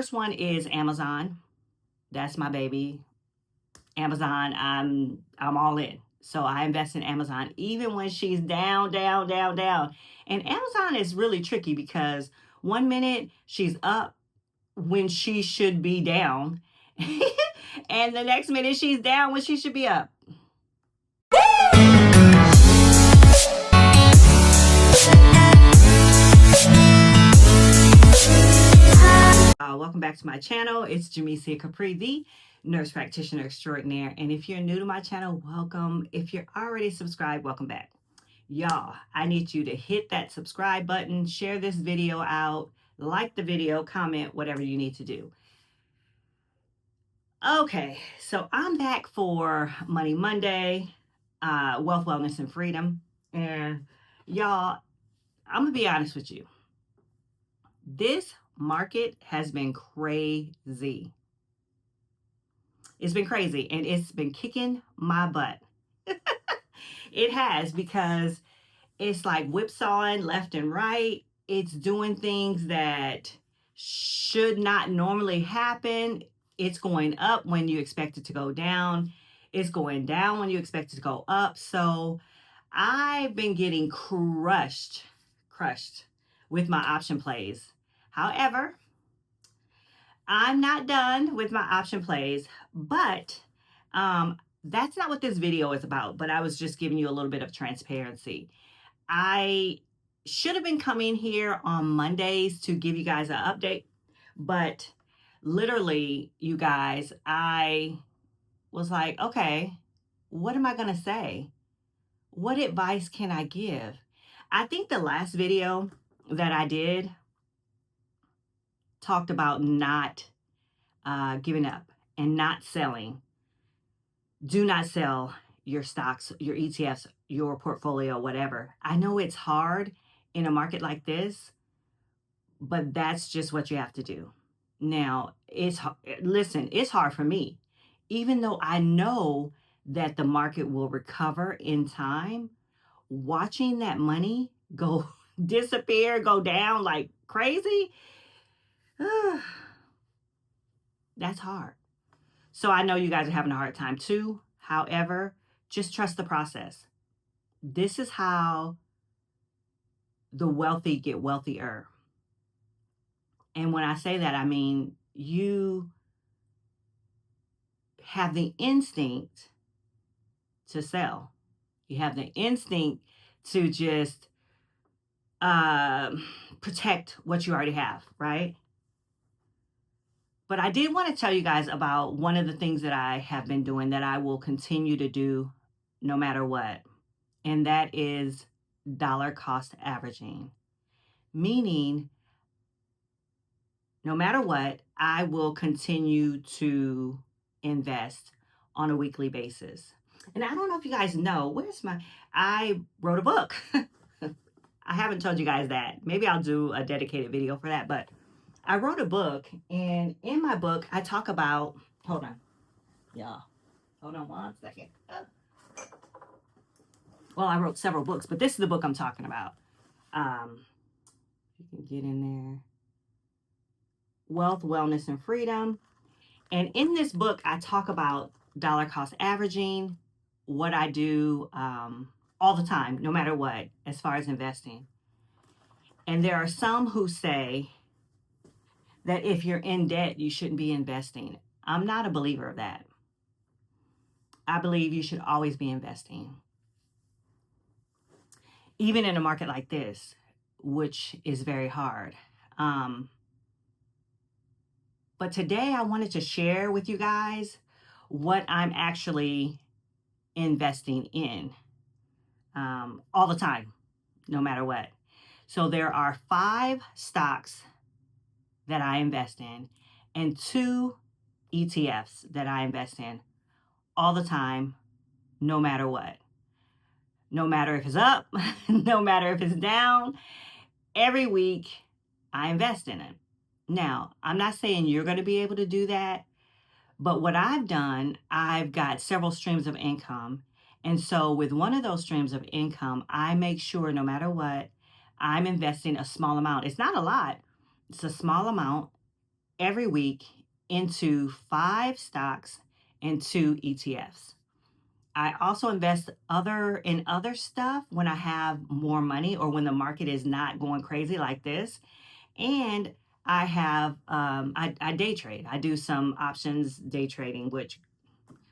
first one is Amazon. That's my baby. Amazon, I'm all in. So I invest in Amazon even when she's down, down, down, down. And Amazon is really tricky because one minute she's up when she should be down. And the next minute she's down when she should be up. Welcome back to my channel. It's Jamesia Capri, the nurse practitioner extraordinaire. And if you're new to my channel, welcome. If you're already subscribed, welcome back. Y'all, I need you to hit that subscribe button, share this video out, like the video, comment, whatever you need to do. Okay, so I'm back for Money Monday, Wealth, Wellness, and Freedom. And y'all, I'm going to be honest with you. This market has been crazy. It's been crazy, and it's been kicking my butt. It has, because it's like whipsawing left and right. It's doing things that should not normally happen. It's going up when you expect it to go down. It's going down when you expect it to go up. So I've been getting crushed with my option plays. However, I'm not done with my option plays, but that's not what this video is about. But I was just giving you a little bit of transparency. I should have been coming here on Mondays to give you guys an update, but literally, you guys, I was like, okay, what am I going to say? What advice can I give? I think the last video that I did talked about not giving up and not selling. Do not sell your stocks, your ETFs, your portfolio, whatever. I know it's hard in a market like this, but that's just what you have to do. Now, it's hard for me. Even though I know that the market will recover in time, watching that money go disappear, go down like crazy, that's hard. So I know you guys are having a hard time too. However, just trust the process. This is how the wealthy get wealthier. And when I say that, I mean you have the instinct to sell. You have the instinct to just protect what you already have, right? But I did want to tell you guys about one of the things that I have been doing that I will continue to do no matter what. And that is dollar cost averaging. Meaning, no matter what, I will continue to invest on a weekly basis. And I don't know if you guys know, I wrote a book. I haven't told you guys that. Maybe I'll do a dedicated video for that, but I wrote a book, and in my book, I talk about, hold on, y'all, hold on one second. Well, I wrote several books, but this is the book I'm talking about. You can get in there. Wealth, Wellness, and Freedom. And in this book, I talk about dollar cost averaging, what I do all the time, no matter what, as far as investing. And there are some who say that if you're in debt, you shouldn't be investing. I'm not a believer of that. I believe you should always be investing. Even in a market like this, which is very hard. But today I wanted to share with you guys what I'm actually investing in all the time, no matter what. So there are 5 stocks that I invest in and 2 ETFs that I invest in all the time, no matter what. No matter if it's up, no matter if it's down, every week I invest in it. Now, I'm not saying you're going to be able to do that, but what I've done, I've got several streams of income. And so with one of those streams of income, I make sure no matter what, I'm investing a small amount. It's not a lot. It's a small amount every week into 5 stocks and 2 ETFs. I also invest in other stuff when I have more money or when the market is not going crazy like this. And I day trade. I do some options day trading, which,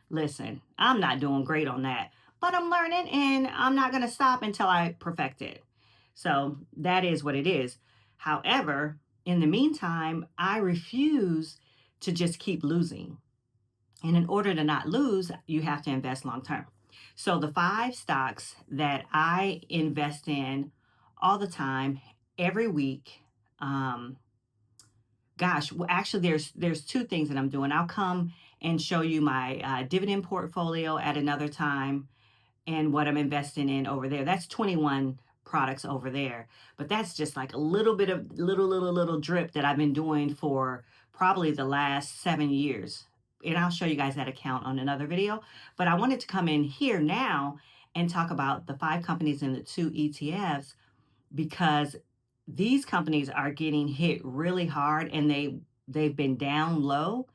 listen, I'm not doing great on that, but I'm learning and I'm not going to stop until I perfect it. So that is what it is. However, in the meantime, I refuse to just keep losing. And in order to not lose, you have to invest long term. So the 5 stocks that I invest in all the time, every week, well, actually, there's 2 things that I'm doing. I'll come and show you my dividend portfolio at another time and what I'm investing in over there. That's 21 products over there, but that's just like a little bit of little drip that I've been doing for probably the last 7 years. And I'll show you guys that account on another video. But I wanted to come in here now and talk about the 5 companies and the 2 ETFs, because these companies are getting hit really hard, and they've been down low,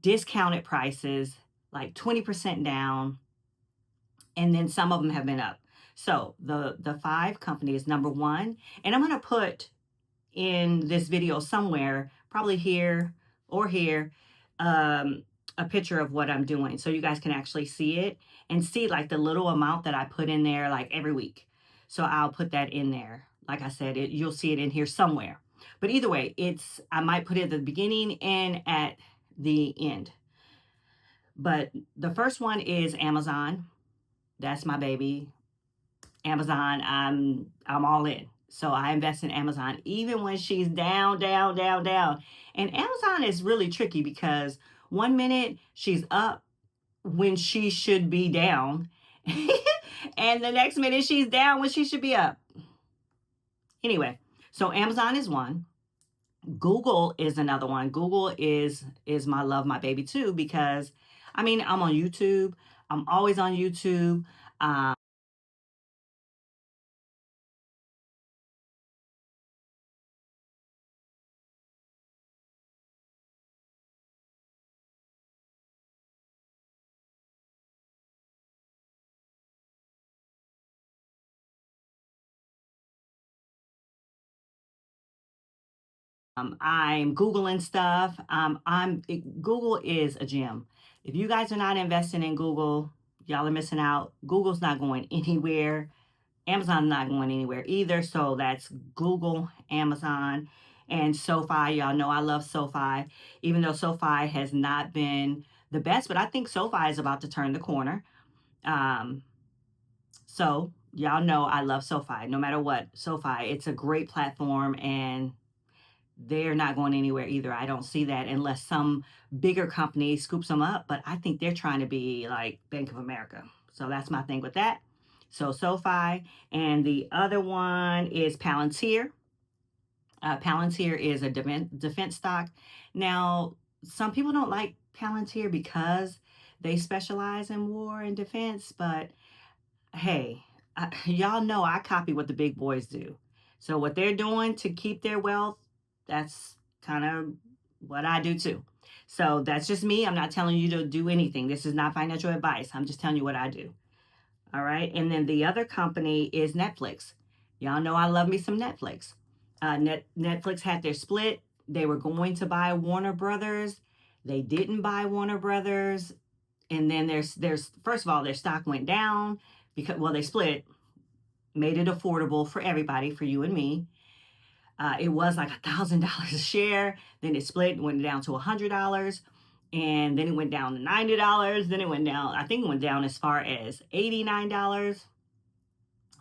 discounted prices, like 20% down, and then some of them have been up. So the 5 companies, number 1, and I'm going to put in this video somewhere, probably here or here, a picture of what I'm doing so you guys can actually see it and see like the little amount that I put in there like every week. So I'll put that in there. Like I said, you'll see it in here somewhere. But either way, I might put it at the beginning and at the end. But the first one is Amazon. That's my baby. Amazon, I'm all in. So I invest in Amazon even when she's down, down, down, down. And Amazon is really tricky because one minute she's up when she should be down, and the next minute she's down when she should be up. Anyway, so Amazon is one. Google is another one. Google is my love, my baby too, because I mean, I'm on YouTube. I'm always on YouTube. I'm Googling stuff. Google is a gem. If you guys are not investing in Google, y'all are missing out. Google's not going anywhere. Amazon's not going anywhere either. So that's Google, Amazon, and SoFi. Y'all know I love SoFi, even though SoFi has not been the best, but I think SoFi is about to turn the corner. So y'all know I love SoFi. No matter what, SoFi, it's a great platform, and they're not going anywhere either. I don't see that unless some bigger company scoops them up, but I think they're trying to be like Bank of America. So that's my thing with that. So SoFi, and the other one is Palantir. Palantir is a defense stock. Now, some people don't like Palantir because they specialize in war and defense, but hey, y'all know I copy what the big boys do. So what they're doing to keep their wealth, that's kind of what I do too. So that's just me. I'm not telling you to do anything. This is not financial advice. I'm just telling you what I do. All right. And then the other company is Netflix. Y'all know I love me some Netflix. Netflix had their split. They were going to buy Warner Brothers. They didn't buy Warner Brothers. And then there's first of all, their stock went down because, well, they split, made it affordable for everybody, for you and me. It was like $1,000 a share. Then it split, went down to $100. And then it went down to $90. Then it went down, I think it went down as far as $89.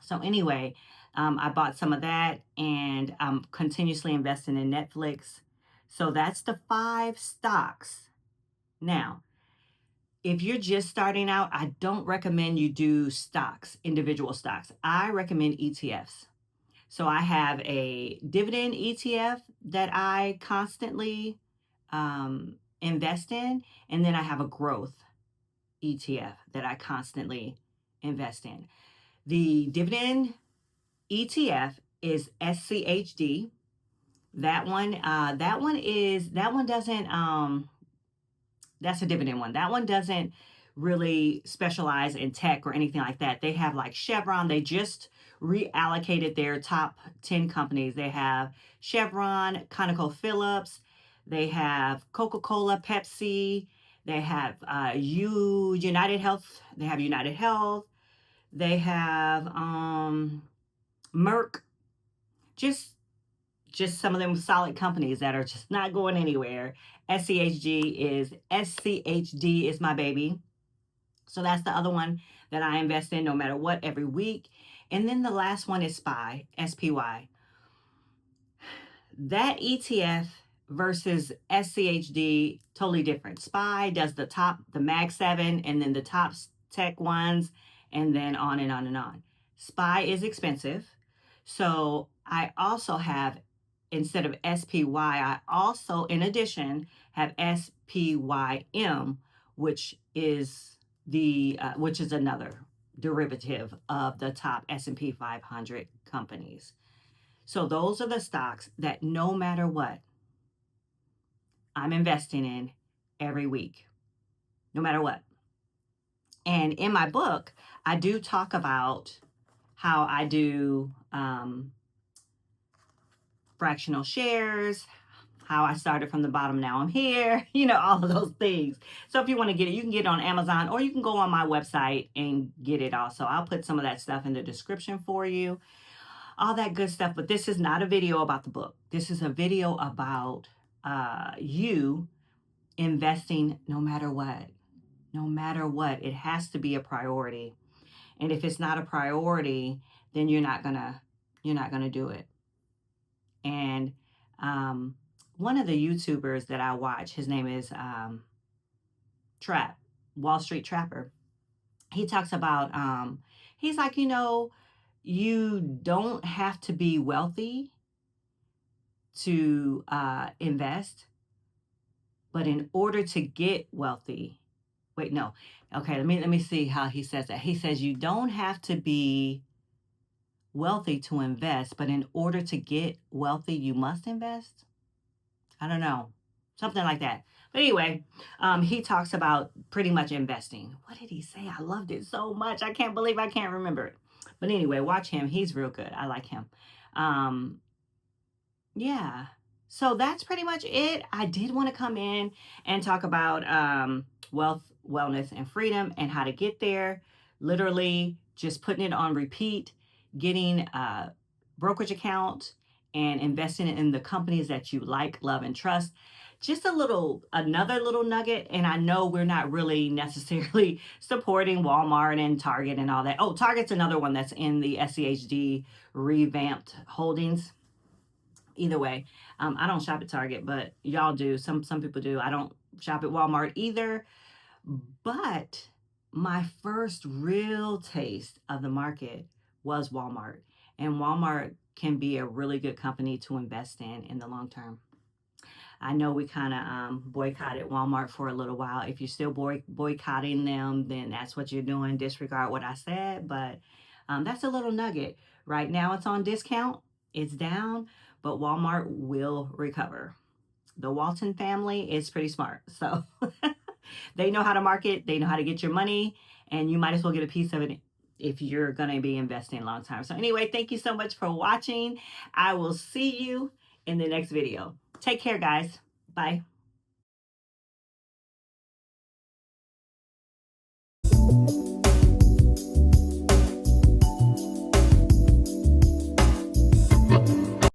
So anyway, I bought some of that, and I'm continuously investing in Netflix. So that's the 5 stocks. Now, if you're just starting out, I don't recommend you do stocks, individual stocks. I recommend ETFs. So I have a dividend ETF that I constantly invest in, and then I have a growth ETF that I constantly invest in. The dividend ETF is SCHD. That one doesn't, that's a dividend one. That one doesn't really specialize in tech or anything like that. They have like Chevron. They just reallocated their top 10 companies. They have Chevron, ConocoPhillips. They have Coca-Cola, Pepsi. They have United Health. They have United Health. They have Merck. Just some of them solid companies that are just not going anywhere. SCHD is my baby. So that's the other one that I invest in no matter what every week. And then the last one is SPY. That ETF versus SCHD, totally different. SPY does the Mag 7 and then the top tech ones and then on and on and on. SPY is expensive. So I also have, instead of SPY, I also, in addition, have SPYM, which is another derivative of the top S&P 500 companies. So those are the stocks that no matter what, I'm investing in every week, no matter what. And in my book, I do talk about how I do fractional shares, how I started from the bottom, now I'm here, all of those things. So if you want to get it, you can get it on Amazon, or you can go on my website and get it also. I'll put some of that stuff in the description for you, all that good stuff. But this is not a video about the book. This is a video about you investing no matter what. No matter what, it has to be a priority. And if it's not a priority, then you're not gonna do it. And one of the YouTubers that I watch, his name is Wall Street Trapper. He talks about, he's like, you don't have to be wealthy to invest, but in order to get wealthy, wait, no. Okay, let me see how he says that. He says you don't have to be wealthy to invest, but in order to get wealthy, you must invest. I don't know, something like that. But anyway, he talks about pretty much investing. What did he say? I loved it so much. I can't believe I can't remember it. But anyway, watch him. He's real good. I like him. Yeah. So that's pretty much it. I did want to come in and talk about wealth, wellness, and freedom and how to get there. Literally just putting it on repeat, getting a brokerage account and investing in the companies that you like, love, and trust. Just another little nugget. And I know we're not really necessarily supporting Walmart and Target and all that. Oh, Target's another one that's in the SCHD revamped holdings. Either way, I don't shop at Target, but y'all do. Some people do. I don't shop at Walmart either. But my first real taste of the market was Walmart. And Walmart can be a really good company to invest in the long term. I know we kind of boycotted Walmart for a little while. If you're still boycotting them, then that's what you're doing. Disregard what I said. But that's a little nugget. Right now it's on discount. It's down. But Walmart will recover. The Walton family is pretty smart. So they know how to market. They know how to get your money. And you might as well get a piece of it if you're going to be investing a long time. So anyway, thank you so much for watching. I will see you in the next video. Take care, guys. Bye.